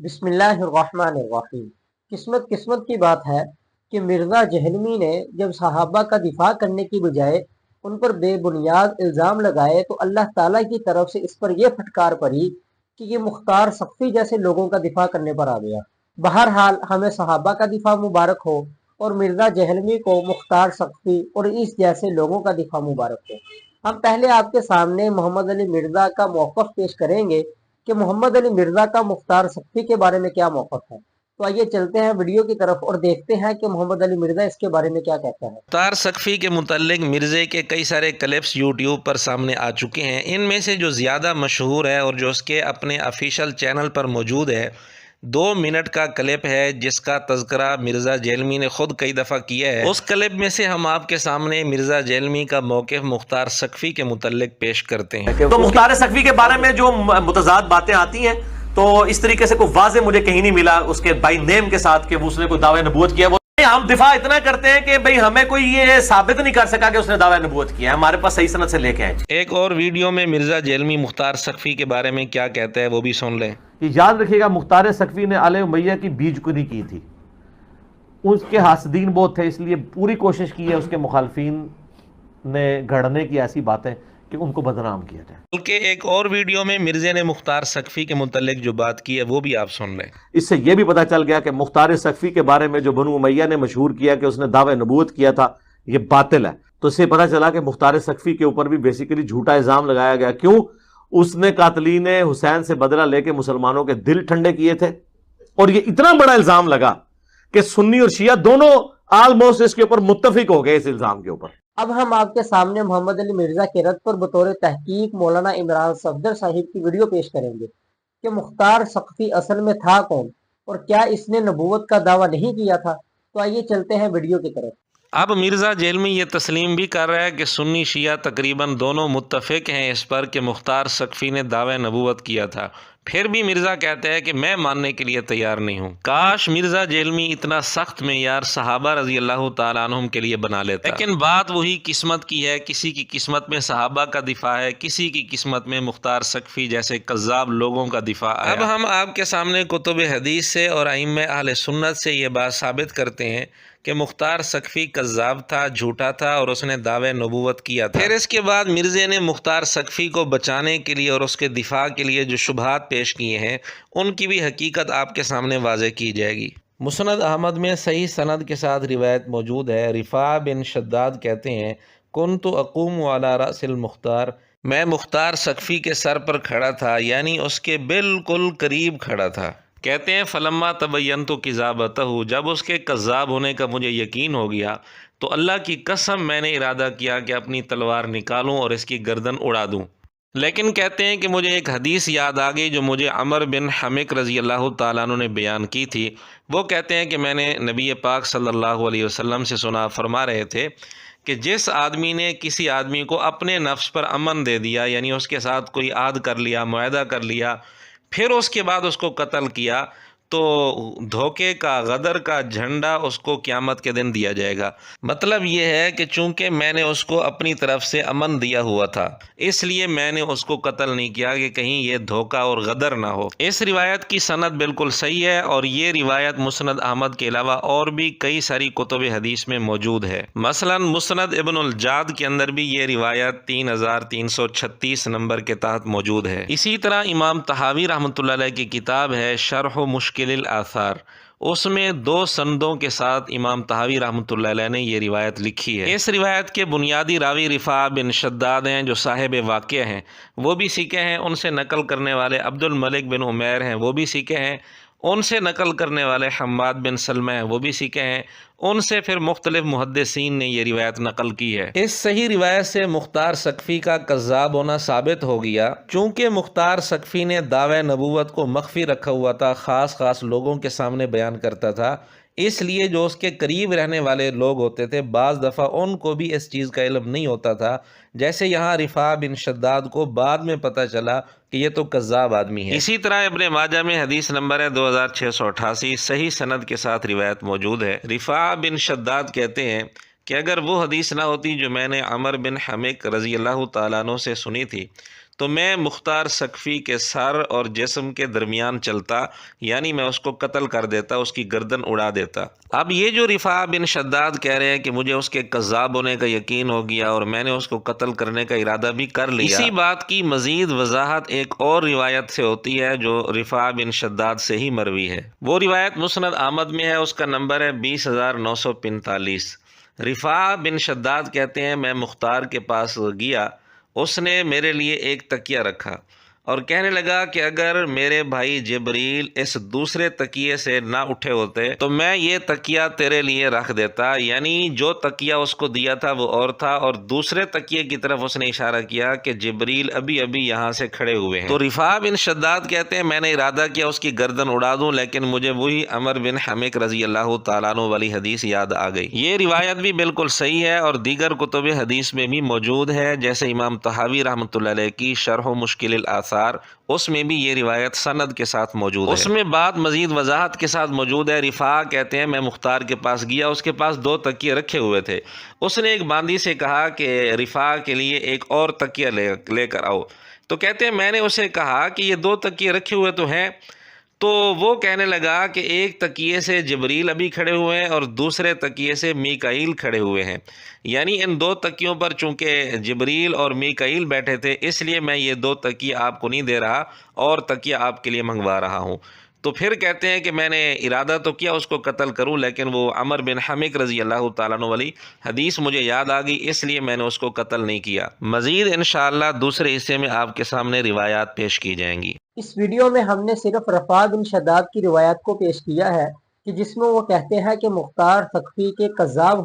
बिस्मिल्लाहिर्रहमानिर्रहीम। किस्मत की बात है कि मिर्ज़ा जहलमी ने जब सहाबा का दिफा करने की बजाय उन पर बेबुनियाद इल्ज़ाम लगाए तो अल्लाह ताला की तरफ से इस पर यह फटकार पड़ी कि ये मुख्तार सख्फी जैसे लोगों का दिफा करने पर आ गया। बहरहाल हमें सहाबा का दिफा मुबारक हो और मिर्ज़ा जहलमी को मुख्तार सख्फी और इस जैसे लोगों का दिफा मुबारक हो। हम पहले आपके सामने मोहम्मद अली मिर्ज़ा का मौक़िफ़ पेश करेंगे कि मोहम्मद अली मिर्ज़ा का मुख्तार सख्फी के बारे में क्या मौक़िफ़ है। तो आइए चलते हैं वीडियो की तरफ और देखते हैं कि मोहम्मद अली मिर्ज़ा इसके बारे में क्या कहता है। मुख्तार सख्फी के मुतल्लिक मिर्ज़े के कई सारे क्लिप्स यूट्यूब पर सामने आ चुके हैं। इनमें से जो ज़्यादा मशहूर है और जो उसके अपने ऑफिशियल चैनल पर मौजूद है, 2 मिनट का क्लिप है जिसका तज़किरा मिर्ज़ा जहलमी ने ख़ुद कई दफ़ा किया है। उस क्लिप में से हम आपके सामने मिर्ज़ा जहलमी का मौक़िफ़ मुख्तार सख्फी के मुतल्लिक पेश करते हैं। तो मुख्तार सख्फी के बारे में जो मुतज़ाद बातें आती हैं, तो इस तरीके से कोई वाज़े मुझे कहीं नहीं मिला उसके बाई नेम के साथ कि उसने कोई दावा नबूवत किया। वो हम दिफा इतना करते हैं कि भाई हमें कोई ये साबित नहीं कर सका कि उसने दावा नबूवत किया है, हमारे पास सही सनद से लेके आए। एक और वीडियो में मिर्ज़ा जहलमी मुख्तार सख्फी के बारे में क्या कहता है वो भी सुन लें। याद रखिएगा, मुख्तार सख्फी ने आले उमैया की बीजकुनी की थी। उसके हासदीन बहुत थे, इसलिए पूरी कोशिश की है उसके मुखालफीन ने गढ़ने की ऐसी बातें कि उनको बदनाम किया जाए। बल्कि एक और वीडियो में मिर्ज़े ने मुख्तार सख्फी के मुतल्लिक जो बात की है वो भी आप सुन लें। इससे यह भी पता चल गया कि मुख्तार सख्फी के बारे में जो बनु उमैया ने मशहूर किया कि उसने दावे नबूवत किया था, ये बातिल है। तो इससे पता चला कि मुख्तार सख्फी के ऊपर भी बेसिकली झूठा इल्जाम लगाया गया। क्यों? उसने कातलीन हुसैन से बदला लेके मुसलमानों के दिल ठंडे किए थे, और ये इतना बड़ा इल्जाम लगा कि सुन्नी और शिया दोनों ऑलमोस्ट इसके ऊपर मुत्तफिक हो गए इस इल्जाम के ऊपर। अब हम आपके सामने मोहम्मद अली मिर्ज़ा के रद्द पर बतौर तहकीक मौलाना इमरान सफदर साहिब की वीडियो पेश करेंगे कि मुख्तार सख्फी असल में था कौन और क्या इसने नबूवत का दावा नहीं किया था। तो आइए चलते हैं वीडियो की तरफ। अब मिर्ज़ा जहलमी ये तस्लीम भी कर रहा है कि सुन्नी शिया तकरीबन दोनों मुत्तफ़िक हैं इस पर कि मुख्तार सख्फी ने दावे नबूवत किया था। फिर भी मिर्ज़ा कहते हैं कि मैं मानने के लिए तैयार नहीं हूँ। काश मिर्ज़ा जहलमी इतना सख्त मेयार सहाबा रज़ी अल्लाह तआला अन्हुम के लिए बना लेता। लेकिन बात वही किस्मत की है। किसी की किस्मत में सहाबा का दिफा है, किसी की किस्मत में मुख्तार सख्फी जैसे कज़्ज़ाब लोगों का दिफा है। अब हम आपके सामने कुतुब हदीस से और अइम्मा अहले सुन्नत से ये बात साबित करते हैं कि मुख्तार सख्फी कज़्ज़ाब था, झूठा था और उसने दावे नबूवत किया था। फिर इसके बाद मिर्ज़े ने मुख्तार सख्फी को बचाने के लिए और उसके दिफा के लिए जो शुबहात पेश किए हैं उनकी भी हकीकत आपके सामने वाज़े की जाएगी। मुस्नद अहमद में सही सनद के साथ रिवायत मौजूद है। रिफ़ा बिन शद्दाद कहते हैं, कुन्तु अक़ूमु अला रअसिल मुख्तार, मैं मुख्तार सख्फी के सर पर खड़ा था, यानी उसके बिल्कुल करीब खड़ा था। कहते हैं फलम्मा तबय्यनतु किज़ाबतहु, जब उसके कज़्ज़ाब होने का मुझे यकीन हो गया तो अल्लाह की कसम मैंने इरादा किया कि अपनी तलवार निकालूं और इसकी गर्दन उड़ा दूं। लेकिन कहते हैं कि मुझे एक हदीस याद आ गई जो मुझे अमर बिन हमिक रज़ी अल्लाह तआला अन्हु ने बयान की थी। वो कहते हैं कि मैंने नबी पाक सल्लल्लाहु अलैहि वसल्लम से सुना, फरमा रहे थे कि जिस आदमी ने किसी आदमी को अपने नफ्स पर अमन दे दिया, यानी उसके साथ कोई आद कर लिया, मुआहदा कर लिया, फिर उसके बाद उसको कत्ल किया, तो धोखे का, गदर का झंडा उसको क़यामत के दिन दिया जाएगा। मतलब ये है कि चूँकि मैंने उसको अपनी तरफ से अमन दिया हुआ था, इसलिए मैंने उसको कत्ल नहीं किया कि कहीं ये धोखा और गदर ना हो। इस रिवायत की सनद बिल्कुल सही है और ये रिवायत मुस्नद अहमद के अलावा और भी कई सारी कुतुब हदीस में मौजूद है। मसलन मुस्नद इब्नुल जाद के अंदर भी ये रिवायत 3336 नंबर के तहत मौजूद है। इसी तरह इमाम तहावी रहमतुल्लाह अलैह की किताब है शरह मुश्किल आसार, उसमें 2 सनदों के साथ इमाम तहावी रहमतुल्लाह अलैह ने ये रिवायत लिखी है। इस रिवायत के बुनियादी रावी रिफ़ा बिन शद्दाद हैं जो साहिब वाक़िया हैं, वो भी सीखे हैं। उनसे नकल करने वाले अब्दुल मलिक बिन उमैर हैं, वो भी सीखे हैं। उनसे नकल करने वाले हम्माद बिन सलमा हैं, वो भी सीखे हैं। उनसे फिर मुख्तलिफ मुहद्दिसीन ने ये रिवायत नकल की है। इस सही रिवायत से मुख्तार सख्फी का कज़्ज़ाब होना साबित हो गया। चूँकि मुख्तार सख्फी ने दावे नबूवत को मख्फी रखा हुआ था, ख़ास लोगों के सामने बयान करता था, इसलिए जो उसके करीब रहने वाले लोग होते थे बाज़ दफ़ा उनको भी इस चीज़ का इल्म नहीं होता था। जैसे यहाँ रिफ़ा बिन शद्दाद को बाद में पता चला कि ये तो कज़्ज़ाब आदमी है। इसी तरह इब्ने माजा में हदीस नंबर है 2688, सही सनद के साथ रिवायत मौजूद है। रिफ़ा बिन शद्दाद कहते हैं कि अगर वो हदीस ना होती जो मैंने अमर बिन हमिक रज़ी अल्लाह तआला अन्हु से सुनी थी تو میں مختار سقفی کے سر اور جسم کے درمیان چلتا، یعنی میں اس کو قتل کر دیتا، اس کی گردن اڑا دیتا۔ اب یہ جو رفاع بن شداد کہہ رہے ہیں کہ مجھے اس کے کذاب ہونے کا یقین ہو گیا اور میں نے اس کو قتل کرنے کا ارادہ بھی کر لیا، اسی بات کی مزید وضاحت ایک اور روایت سے ہوتی ہے جو رفاع بن شداد سے ہی مروی ہے۔ وہ روایت مسند احمد میں ہے، اس کا نمبر ہے 20945۔ رفاع بن شداد کہتے ہیں میں مختار کے پاس گیا، اس نے میرے لیے ایک تکیہ رکھا اور کہنے لگا کہ اگر میرے بھائی جبریل اس دوسرے تکیے سے نہ اٹھے ہوتے تو میں یہ تکیہ تیرے لیے رکھ دیتا، یعنی جو تکیہ اس کو دیا تھا وہ اور تھا، اور دوسرے تکیے کی طرف اس نے اشارہ کیا کہ جبریل ابھی ابھی یہاں سے کھڑے ہوئے ہیں۔ تو رفاع بن شداد کہتے ہیں میں نے ارادہ کیا اس کی گردن اڑا دوں، لیکن مجھے وہی عمر بن حمق رضی اللہ تعالیٰ عنہ والی حدیث یاد آ گئی۔ یہ روایت بھی بالکل صحیح ہے اور دیگر کتب حدیث میں بھی موجود ہے، جیسے امام طحاوی رحمۃ اللہ علیہ کی شرح مشکل الاثار، اس میں بھی یہ روایت سند کے ساتھ موجود ہے۔ اس میں بات مزید وضاحت کے ساتھ موجود ہے۔ رفاع کہتے ہیں میں مختار کے پاس گیا، اس کے پاس 2 تکیے رکھے ہوئے تھے، اس نے ایک باندی سے کہا کہ رفاع کے لیے ایک اور تکیہ لے کر آؤ، تو کہتے ہیں میں نے اسے کہا کہ یہ 2 تکیے رکھے ہوئے تو ہیں، تو وہ کہنے لگا کہ ایک تکیے سے جبریل ابھی کھڑے ہوئے ہیں اور دوسرے تکیے سے میکائیل کھڑے ہوئے ہیں، یعنی ان 2 تکیوں پر چونکہ جبریل اور میکائیل بیٹھے تھے اس لیے میں یہ 2 تکیے آپ کو نہیں دے رہا اور تکیہ آپ کے لیے منگوا رہا ہوں۔ تو پھر کہتے ہیں کہ میں نے ارادہ تو کیا اس کو قتل کروں، لیکن وہ عمر بن حمق رضی اللہ تعالیٰ عنہ والی حدیث مجھے یاد آ گئی، اس لیے میں نے اس کو قتل نہیں کیا۔ مزید انشاءاللہ دوسرے حصے میں آپ کے سامنے روایات پیش کی جائیں گی۔ اس ویڈیو میں ہم نے صرف رفاع بن شداد کی روایت کو پیش کیا ہے کہ جس میں وہ کہتے ہیں کہ مختار سقفی کے کذاب